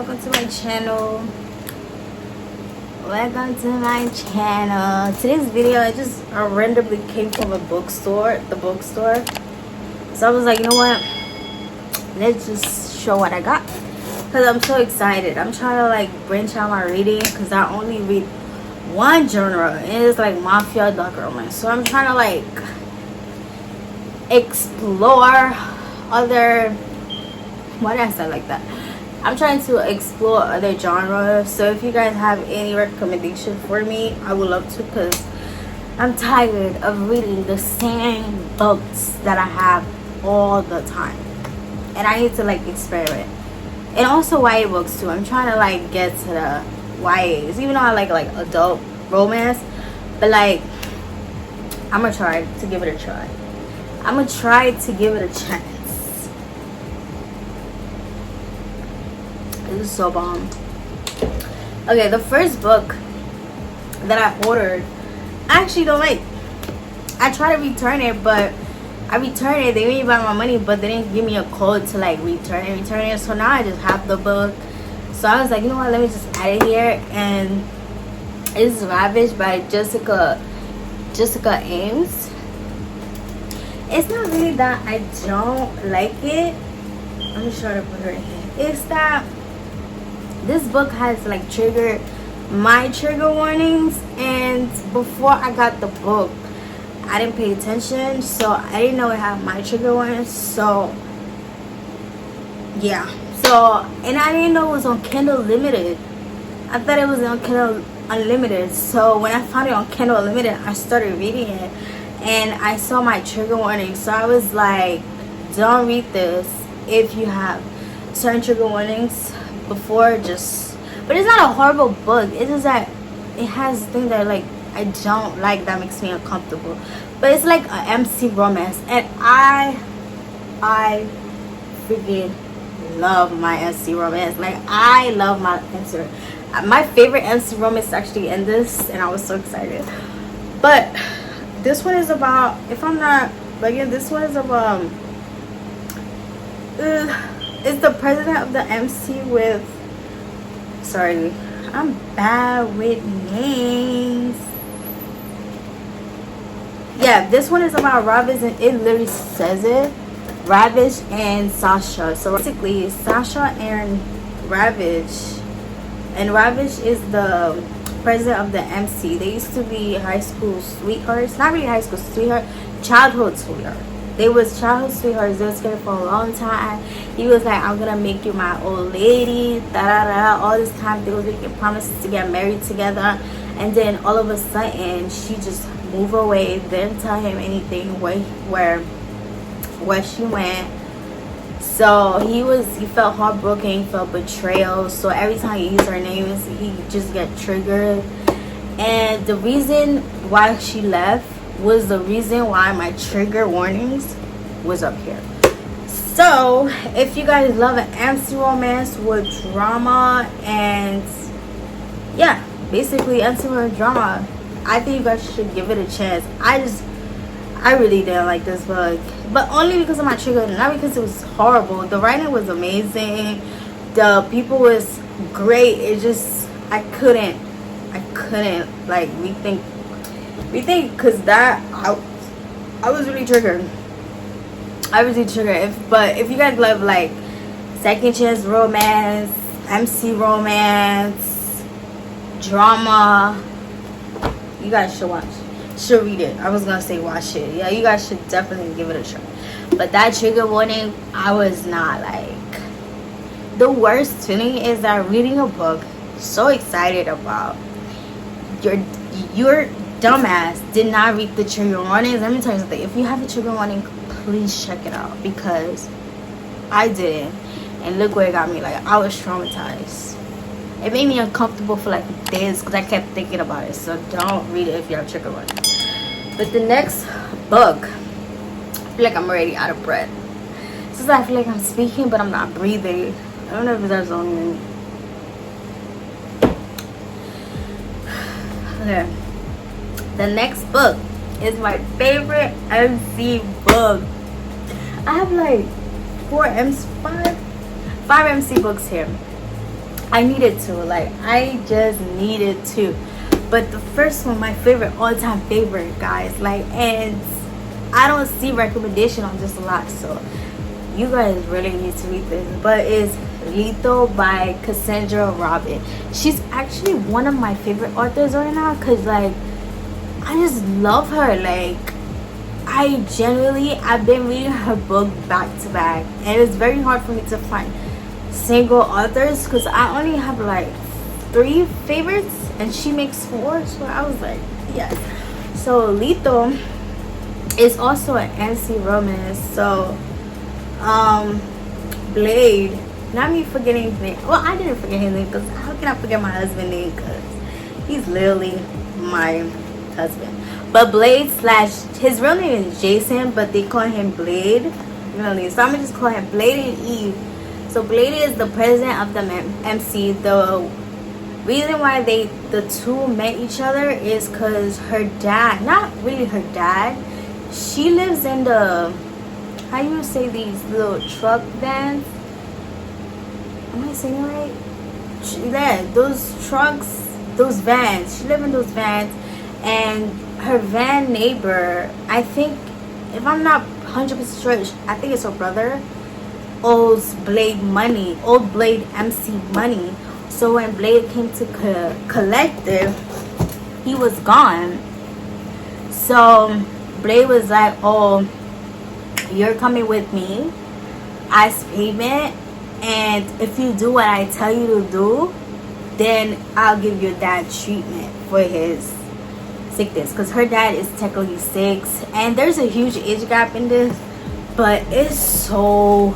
welcome to my channel. Welcome to my channel. Today's video, I just randomly came from the bookstore. So I was like, you know what? Let's just show what I got. Because I'm so excited. I'm trying to like branch out my reading because I only read one genre. And it's like mafia dark romance. So I'm trying to like explore other, why did I say like that? I'm trying to explore other genres. So if you guys have any recommendation for me, I would love to, because I'm tired of reading the same books that I have all the time, and I need to like experiment. And also YA books too. I'm trying to like get to the YAs, even though I like adult romance, but like I'm gonna try to give it a try. I'm gonna try to give it a chance. This is so bomb. Okay, the first book that I ordered, I actually don't like. I tried to return it, but I returned it. They gave me back my money, but they didn't give me a code to like return it. So now I just have the book. So I was like, you know what? Let me just add it here. And it's Ravished by Jessica Ames. It's not really that I don't like it. Let me try to put her in here. It's that this book has like triggered my trigger warnings, and before I got the book I didn't pay attention, so I didn't know it had my trigger warnings. So yeah, and I didn't know it was on Kindle Limited. I thought it was on Kindle Unlimited. So when I found it on Kindle Unlimited, I started reading it and I saw my trigger warning. So I was like, don't read this if you have certain trigger warnings before. But it's not a horrible book. It's just that it has things that like I don't like, that makes me uncomfortable. But it's like an MC romance, and I freaking love my MC romance. Like I love my MC. My favorite MC romance actually in this, and I was so excited. But this one is about, if I'm not bugging, this one is about it's the president of the MC with, sorry, I'm bad with names. Yeah, this one is about Ravish, and it literally says it, Ravish and Sasha. So basically Sasha and Ravish is the president of the MC. They used to be high school sweethearts. Not really high school sweetheart, childhood sweetheart. They was childhood sweethearts. They was together for a long time. He was like, I'm gonna make you my old lady, all this time. They was making promises to get married together, and then all of a sudden she just moved away, didn't tell him anything where she went. So he felt heartbroken, he felt betrayal. So every time he used her name, he just get triggered. And the reason why she left was the reason why my trigger warnings was up here. So if you guys love an MC romance with drama, and yeah, basically MC romance drama, I think you guys should give it a chance. I really didn't like this book, but only because of my trigger, not because it was horrible. The writing was amazing, the people was great. It just I couldn't like rethink because that I was really triggered. But if you guys love like second chance romance, MC romance, drama, you guys should read it. I was gonna say watch it. Yeah, you guys should definitely give it a try. But that trigger warning, I was not like. The worst feeling is that reading a book so excited about, your dumbass did not read the trigger warnings. Let me tell you something. If you have a trigger warning, please check it out, because I didn't, and look where it got me. Like I was traumatized. It made me uncomfortable for like days because I kept thinking about it. So don't read it if you have trigger warning. But the next book, I feel like I'm already out of breath. Since I feel like I'm speaking but I'm not breathing. I don't know if that's only me. Okay. The next book is my favorite MC book. I have like five MC books here. I needed to. Like, I just needed to. But the first one, my favorite, all-time favorite, guys. Like, and I don't see recommendation on this a lot, so you guys really need to read this. But it's Lethal by Cassandra Robin. She's actually one of my favorite authors right now, because like I just love her. Like, I've been reading her book back to back, and it's very hard for me to find single authors because I only have like 3 favorites and she makes 4, so I was like, yes. So Lethal is also an MC romance. So Blade, not me forgetting his name. Well, I didn't forget his name, because how can I forget my husband's name, because he's literally my husband. But Blade slash, his real name is Jason, but they call him Blade, really. So I'm gonna just call him Blade and Eve. So Blade is the president of the MC. The reason why the two met each other is because her dad, not really her dad, she lives in the, how you say these little truck vans? Am I saying it right? Yeah, those trucks, those vans. She lives in those vans, and her van neighbor, I think, if I'm not 100% sure, I think it's her brother, owes Blade money, old Blade MC money. So when Blade came to collect it, he was gone. So Blade was like, oh, you're coming with me as payment, and if you do what I tell you to do, then I'll give your dad treatment for his sickness, because her dad is technically 6, and there's a huge age gap in this, but it's so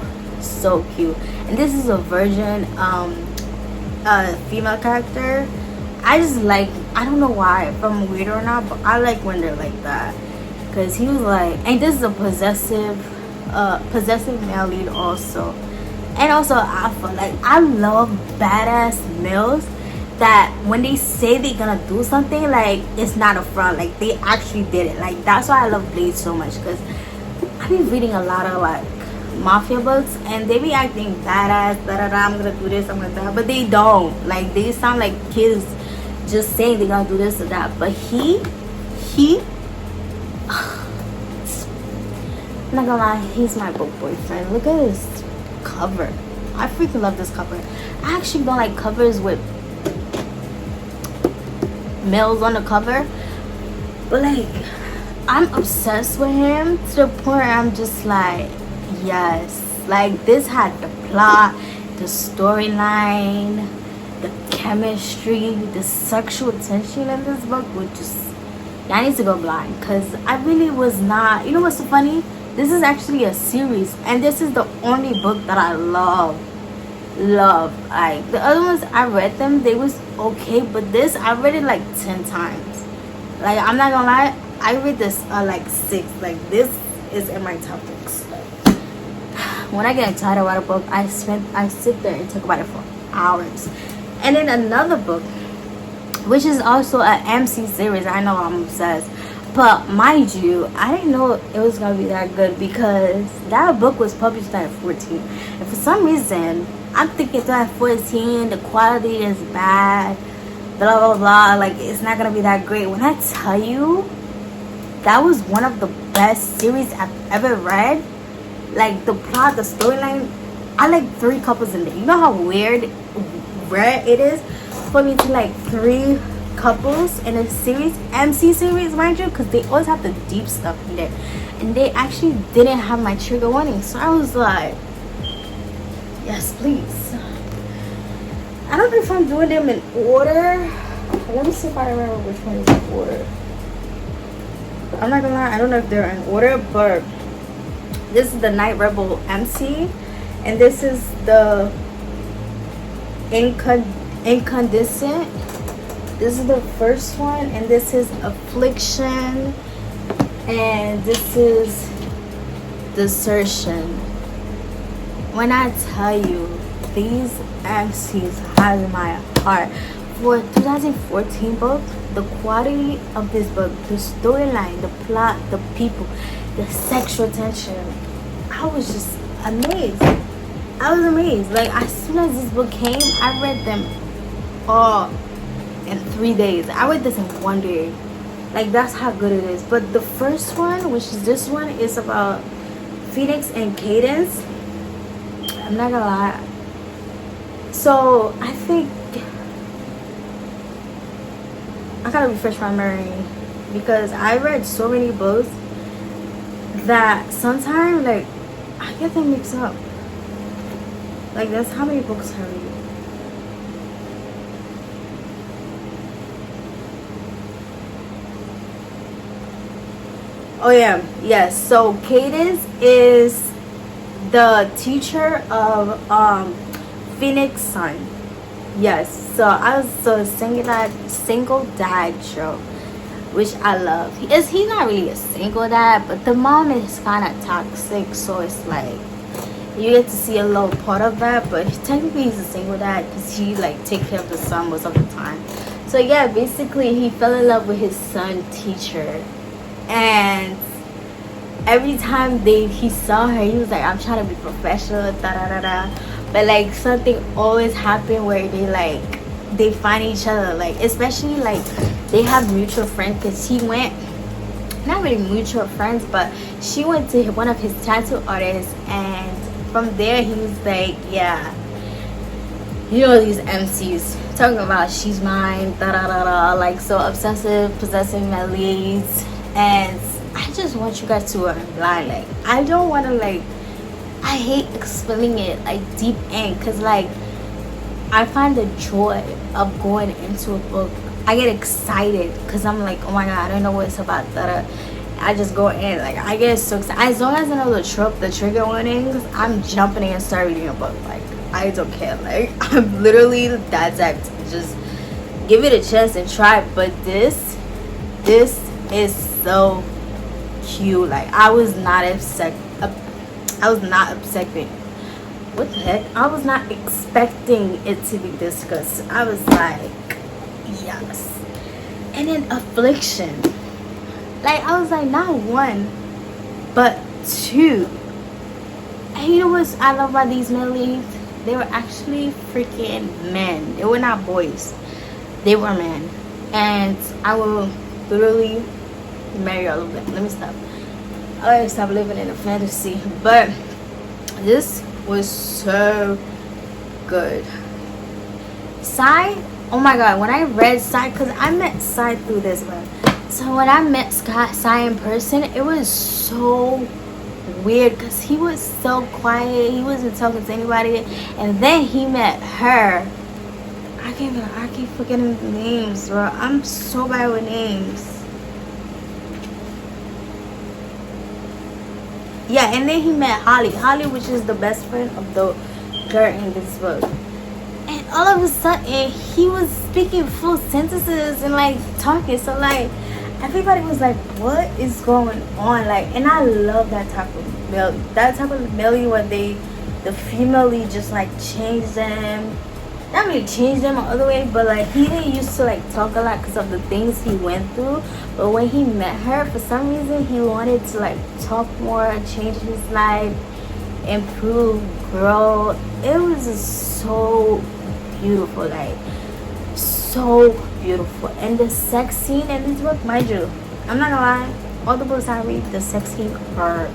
cute. And this is a virgin female character. I just like, I don't know why, if I'm weird or not, but I like when they're like that, because he was like, and this is a possessive male lead also. And also alpha. Like, I love badass males that when they say they're gonna do something, like, it's not a front, like they actually did it. Like, that's why I love Blade so much, because I've been reading a lot of like mafia books, and they be acting badass, I'm gonna do this, I'm gonna do that, but they don't. Like, they sound like kids just saying they're gonna do this or that. But he I'm not gonna lie, he's my book boyfriend. Look at this cover. I freaking love this cover. I actually don't like covers with males on the cover, but like, I'm obsessed with him to the point where I'm just like, yes. Like, this had the plot, the storyline, the chemistry, the sexual tension in this book, which just, I need to go blind, because I really was not. You know what's so funny? This is actually a series, and this is the only book that I love. Like, the other ones, I read them, they was okay, but this, I read it like 10 times. Like, I'm not gonna lie, I read this like 6. Like, this is in my top books. Like, when I get excited about a book, I sit there and talk about it for hours. And then another book, which is also an MC series. I know I'm obsessed, but mind you, I didn't know it was gonna be that good, because that book was published in 2014, and for some reason I'm thinking 2014 the quality is bad, blah blah blah, like it's not gonna be that great. When I tell you, that was one of the best series I've ever read. Like, the plot, the storyline, I like 3 couples in there. You know how rare it is for me to like 3 couples in a series, MC series, mind you, because they always have the deep stuff in there, and they actually didn't have my trigger warning. So I was like, yes, please. I don't know if I'm doing them in order. Let me see if I remember which one is in order. I'm not gonna lie, I don't know if they're in order, but this is the Night Rebel MC, and this is the Incandescent. This is the first one, and this is Affliction, and this is Desertion. When I tell you, these MCs have my heart. For 2014 book, the quality of this book, the storyline, the plot, the people, the sexual tension, I was just amazed. I was amazed. Like, as soon as this book came, I read them all in 3 days. I read this in 1 day. Like, that's how good it is. But the first one, which is this one, is about Phoenix and Cadence. I'm not gonna lie. So I think I gotta refresh my memory, because I read so many books that sometimes, like, I get them mixed up. Like, that's how many books I read. Oh yeah, yes. So Cadence is the teacher of Phoenix Sun. Yes. So I was so single dad show, which I love. He's not really a single dad, but the mom is kind of toxic, so it's like you get to see a little part of that. But technically he's a single dad because he like take care of the son most of the time. So yeah, basically he fell in love with his son teacher, and every time he saw her, he was like, I'm trying to be professional, da da da da. But like something always happened where they find each other, like, especially like they have mutual friends, because he went, not really mutual friends, but she went to one of his tattoo artists, and from there he was like, yeah, you know, these MCs talking about she's mine, da da da da, like so obsessive, possessive melodies. And I just want you guys to lie, like, I don't want to, like, I hate explaining it like deep in, because like I find the joy of going into a book. I get excited because I'm like, oh my god, I don't know what it's about, da. I just go in, like, I get so excited. As long as I know the trope, the trigger warnings, I'm jumping in and start reading a book. Like, I don't care. Like, I'm literally that type to just give it a chance and try it. But this is so cute. Like, I was not expecting. What the heck? I was not expecting it to be this good. I was like, yes. And then Affliction. Like, I was like, not one, but two. And you know what I love about these men leads? They were actually freaking men. They were not boys. They were men. And I will literally marry all of them. Let me stop. I gotta stop living in a fantasy. But this was so good. Psy, oh my god, when I read Psy, because I met Psy through this one. So when I met Psy in person, it was so weird because he was so quiet. He wasn't talking to anybody. And then he met her. I keep forgetting the names, bro. I'm so bad with names. Yeah, and then he met Holly, which is the best friend of the girl in this book. And all of a sudden, he was speaking full sentences and like talking. So like, everybody was like, "What is going on?" Like, and I love that type of melody. That type of melody where the female lead just like changed them. Not really changed them all the way, but like he didn't used to like talk a lot because of the things he went through. But when he met her, for some reason he wanted to like talk more, change his life, improve, grow. It was just so beautiful, like so beautiful. And the sex scene in this book, mind you, I'm not gonna lie, all the books I read, the sex scene are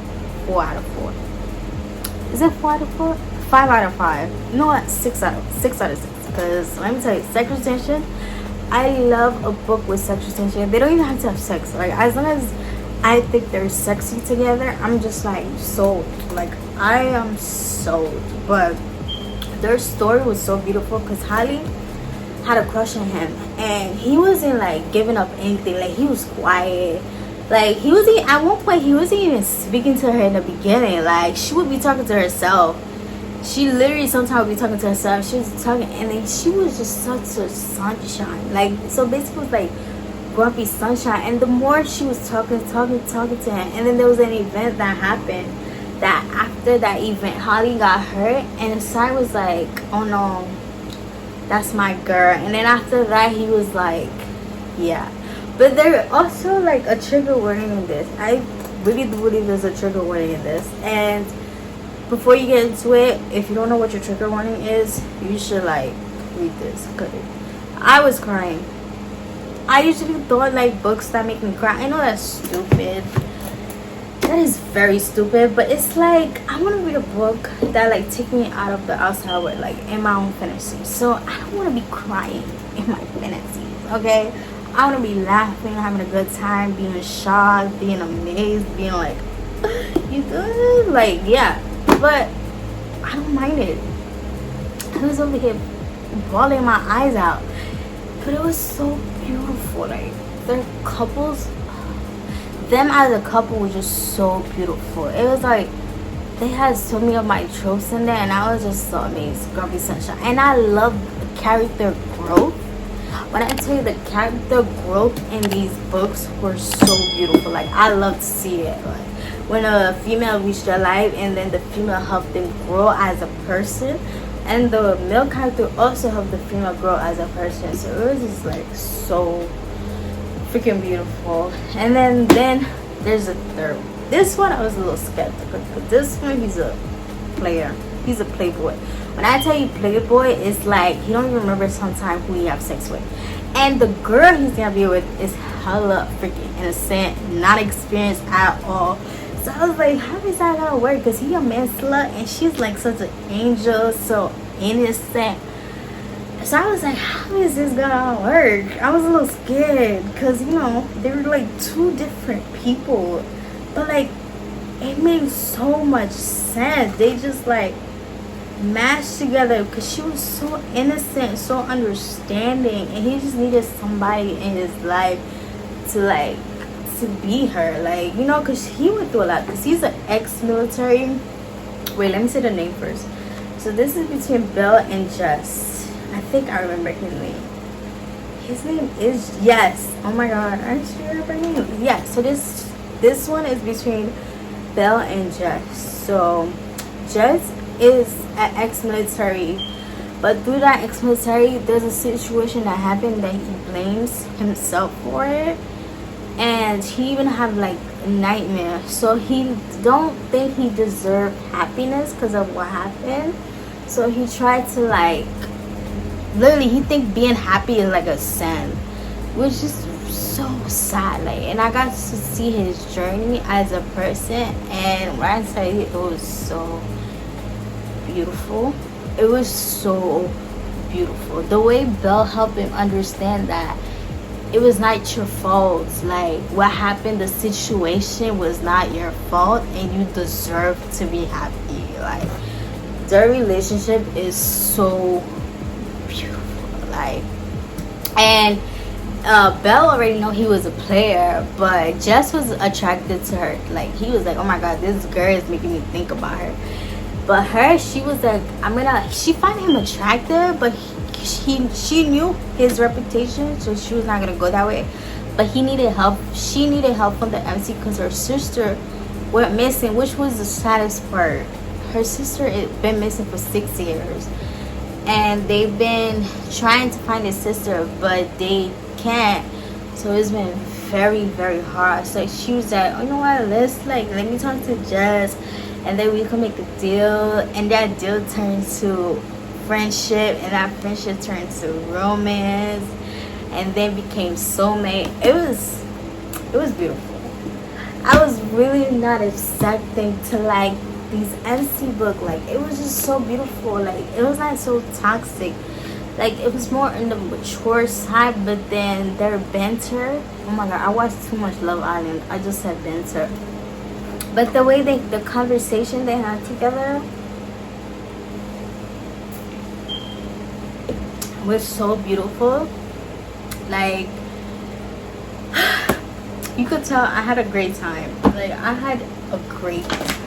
4 out of 4. Is it 4 out of 4? 5 out of 5. You know what? 6 out of 6. Because let me tell you, sexual tension. I love a book with sexual tension. They don't even have to have sex. Like, as long as I think they're sexy together, I'm just like sold. Like, I am sold. But their story was so beautiful because Holly had a crush on him, and he wasn't like giving up anything. Like, he was quiet. Like, he wasn't, at one point he wasn't even speaking to her in the beginning. Like, she would be talking to herself. She literally sometimes would be talking to herself. She was talking, and then she was just such a sunshine. Like, so basically it was like grumpy sunshine. And the more she was talking to him, and then there was an event that happened, that after that event Holly got hurt, and Sai was like, oh no, that's my girl. And then after that he was like, yeah. But there also like a trigger warning in this. I really do believe there's a trigger warning in this. And before you get into it, if you don't know what your trigger warning is, you should like read this. Cause I was crying. I usually don't like books that make me cry. I know that's stupid. That is very stupid, but it's like I want to read a book that like take me out of the outside world, like in my own fantasy. So I don't want to be crying in my fantasies, okay? I want to be laughing, having a good time, being shocked, being amazed, being like, you good? Like, yeah. But I don't mind it. I was over here bawling my eyes out, but it was so beautiful. Like their couples, them as a couple was just so beautiful. It was like they had so many of my tropes in there, and I was just so amazed. Grumpy Sunshine, and I love the character growth. When I tell you the character growth in these books were so beautiful, like I love to see it. Like when a female reached their life, and then the female helped them grow as a person, and the male character also helped the female grow as a person. So it was just like so freaking beautiful. And then there's a third one. This one I was a little skeptical, but this one he's a player. He's a playboy. When I tell you playboy, it's like he don't even remember sometimes who he have sex with. And the girl he's gonna be with is hella freaking innocent, not experienced at all. So I was like, how is that gonna work? Because he a man slut and she's like such an angel, so innocent. So I was like, how is this gonna work? I was a little scared because, you know, they were like two different people. But like, it made so much sense. They just like mashed together because she was so innocent, so understanding. And he just needed somebody in his life to like, to be her. Like, you know, because he went through a lot. Because he's an ex-military. Wait, let me say the name first. So this is between Belle and Jess. I think I remember his name. His name is, yes. Oh my god, I should remember her name. Yeah, so this one is between Belle and Jess. So Jess is an ex-military, but through that ex-military, there's a situation that happened that he blames himself for it, and he even have like a nightmare. So he don't think he deserved happiness because of what happened. So he tried to like, literally he think being happy is like a sin, which is so sad. Like, and I got to see his journey as a person, and when I tell you, it was so beautiful. It was so beautiful. The way Belle helped him understand that it was not your fault. Like, what happened, the situation was not your fault, and you deserve to be happy. Like, their relationship is so beautiful. Like, and Belle already know he was a player, but Jess was attracted to her. Like, he was like, oh my god, this girl is making me think about her. But her, she was like, she found him attractive, but she knew his reputation, so she was not gonna go that way. But he needed help. She needed help from the MC because her sister went missing, which was the saddest part. Her sister had been missing for 6 years, and they've been trying to find his sister, but they can't. So it's been very, very hard. So she was like, oh, you know what, let me talk to Jess, and then we can make a deal. And that deal turned to friendship, and that friendship turned to romance, and then became soulmate. It was beautiful. I was really not expecting to like these MC book. Like, it was just so beautiful. Like, it was not so toxic. Like, it was more in the mature side, but then their banter, oh my god, I watched too much Love Island. I just said banter. But the way the conversation they had together was so beautiful. Like, you could tell I had a great time. Like, I had a great time.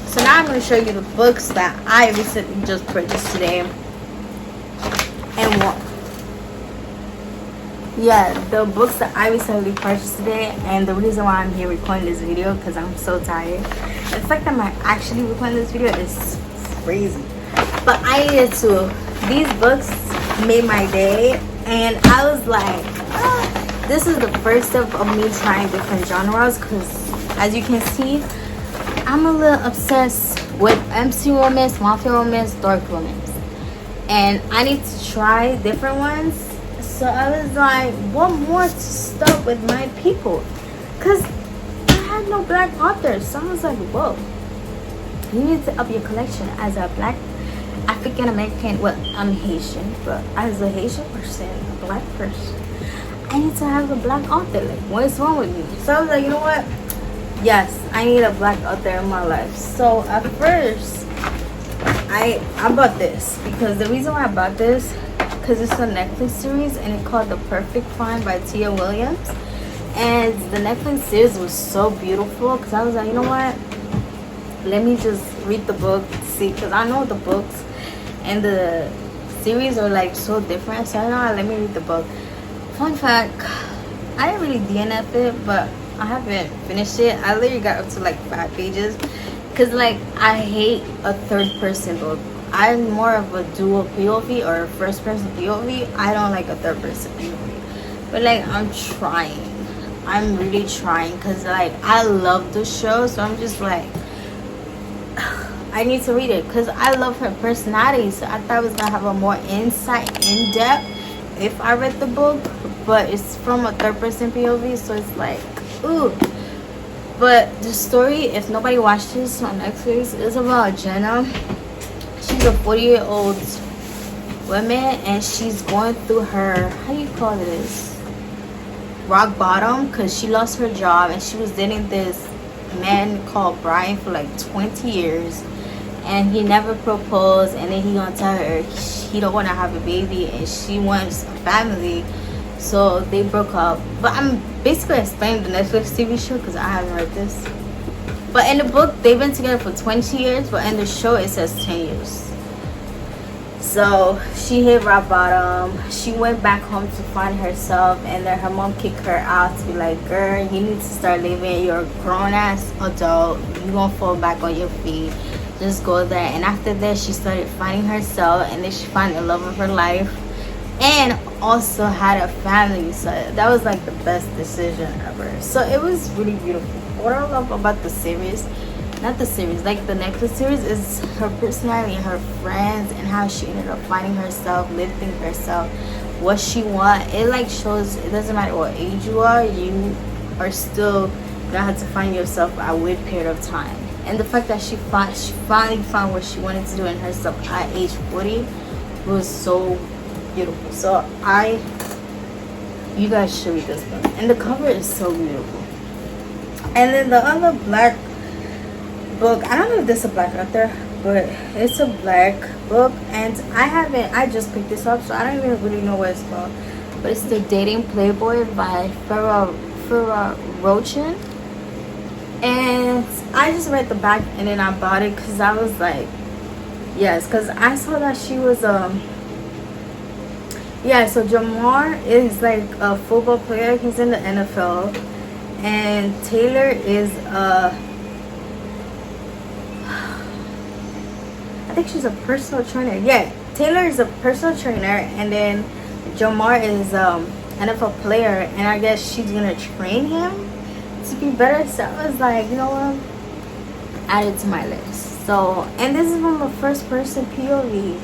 So now I'm going to show you the books that I recently just purchased today. And what? Yeah, the books that I recently purchased today. And the reason why I'm here recording this video, because I'm so tired. The fact that I'm actually recording this video is crazy. But I needed to. These books made my day. And I was like, this is the first step of me trying different genres. Because as you can see, I'm a little obsessed with MC romance, mafia romance, dark romance, and I need to try different ones. So I was like, what more to start with my people? Cause I had no black authors. So I was like, whoa, you need to up your collection as a black African American. Well, I'm Haitian, but as a Haitian person, a black person, I need to have a black author. Like, what is wrong with me? So I was like, you know what? Yes, I need a black author in my life. So at first, I bought this because the reason why I bought this, because it's a Netflix series and it's called The Perfect Find by Tia Williams. And the Netflix series was so beautiful because I was like, you know what? Let me just read the book, see, because I know the books and the series are like so different. So I know, let me read the book. Fun fact, I didn't really DNF it, but I haven't finished it. I literally got up to like 5 pages because like I hate a third person book. I'm more of a dual POV or first person POV. I don't like a third person POV, but like I'm really trying because like I love the show. So I'm just like, I need to read it because I love her personality. So I thought I was gonna have a more insight, in depth, if I read the book, but it's from a third person POV, so it's like, ooh. But the story, if nobody watched this on Netflix, is about Jenna. She's a 40-year-old woman and she's going through her, how do you call this, rock bottom, because she lost her job and she was dating this man called Brian for like 20 years and he never proposed, and then he gonna tell her he don't want to have a baby and she wants a family, so they broke up. But I'm basically explaining the Netflix TV show because I haven't read this. But in the book they've been together for 20 years, but in the show it says 10 years. So she hit rock bottom. She went back home to find herself, and then her mom kicked her out to be like, girl, you need to start living. You're a grown-ass adult. You won't fall back on your feet. Just go there. And after that, she started finding herself, and then she found the love of her life and also had a family. So that was like the best decision ever. So it was really beautiful. What I love about the series, not the series, like the Netflix series, is her personality and her friends and how she ended up finding herself, lifting herself, what she want. It like shows it doesn't matter what age you are still gonna have to find yourself at a weird period of time. And the fact that she finally found what she wanted to do in herself at age 40 was so beautiful. So you guys should read this book, and the cover is so beautiful. And then the other black book, I don't know if this is a black author, but it's a black book, and I just picked this up, so I don't even really know what it's called, but it's The Dating Playboy by Farrah Rochin. And I just read the back and then I bought it because I was like, yes, because I saw that she was yeah, so Jamar is like a football player. He's in the NFL, and Taylor is I think she's a personal trainer. Yeah, Taylor is a personal trainer, and then Jamar is NFL player, and I guess she's gonna train him to be better. So I was like, you know what, add it to my list. So, and this is from a first person POV,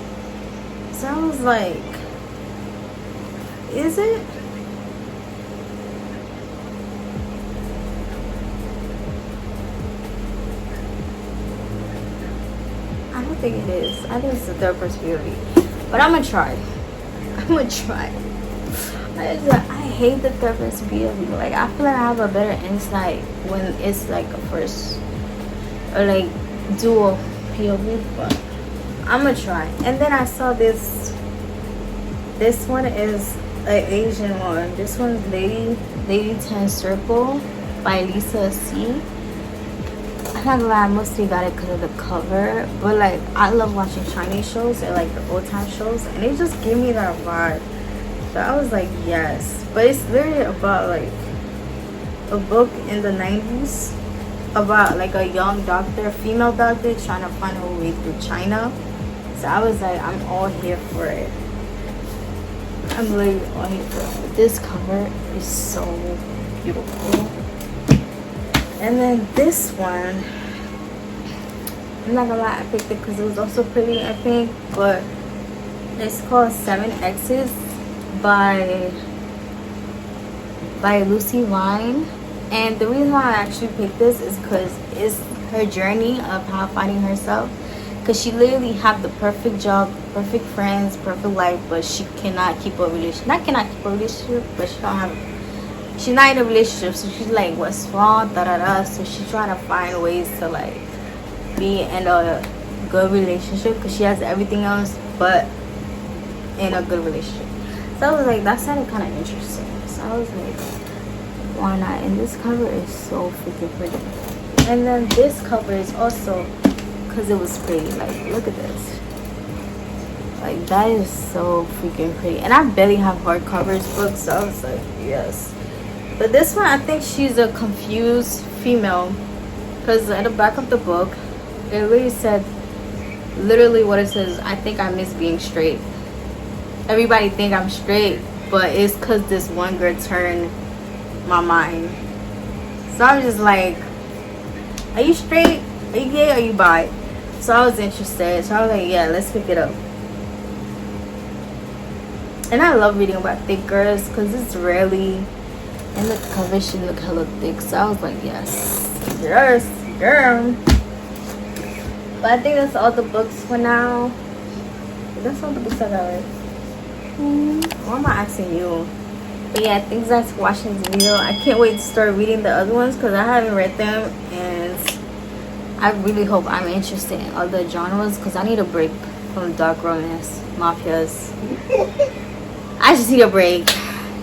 so I was like, is it? I don't think it is. I think it's the third person POV, but I'm gonna try. I hate the third person POV. Like, I feel like I have a better insight when it's like a first or like dual POV, but I'm gonna try. And then I saw this one is an Asian one. This one's Lady Ten Circle by Lisa C. I'm not gonna lie, I mostly got it because of the cover, but like I love watching Chinese shows and like the old time shows, and they just give me that vibe. So I was like, yes. But it's literally about like a book in the 90s about like a young doctor, female doctor, trying to find her way through China. So I was like, I'm all here for it. I'm literally all here for it. This cover is so beautiful. And then this one, I'm not gonna lie, I picked it because it was also pretty, I think. But it's called Seven Exes by Lucy Vine. And the reason why I actually picked this is because it's her journey of how finding herself. Because she literally have the perfect job, perfect friends, perfect life, but she cannot keep a relationship. Not cannot keep a relationship, but she don't have. She's not in a relationship, so she's like, what's wrong? Da da da. So she's trying to find ways to like be in a good relationship because she has everything else, but in a good relationship. So I was like, that sounded kind of interesting. So I was like, why not? And this cover is so freaking pretty. And then this cover is also because it was pretty. Like, look at this. Like, that is so freaking pretty. And I barely have hardcovers books, so I was like, yes. But this one, I think she's a confused female, because at the back of the book it literally said, literally what it says, I think I miss being straight. Everybody think I'm straight, but it's because this one girl turned my mind. So I'm just like, are you straight? Are you gay? Are you bi? So I was interested. So I was like, yeah, let's pick it up. And I love reading about thick girls because it's rarely, and the cover should look hella thick. So I was like, yes, yes, girl. But I think that's all the books for now. That's all the books I got, right? Why am I asking you? But yeah, thanks guys for watching this video. I can't wait to start reading the other ones because I haven't read them, and I really hope I'm interested in other genres because I need a break from dark romance, mafias. I just need a break.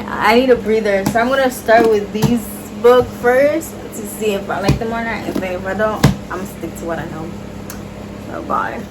I need a breather. So I'm gonna start with these books first to see if I like them or not. And if I don't, I'm gonna stick to what I know. So bye.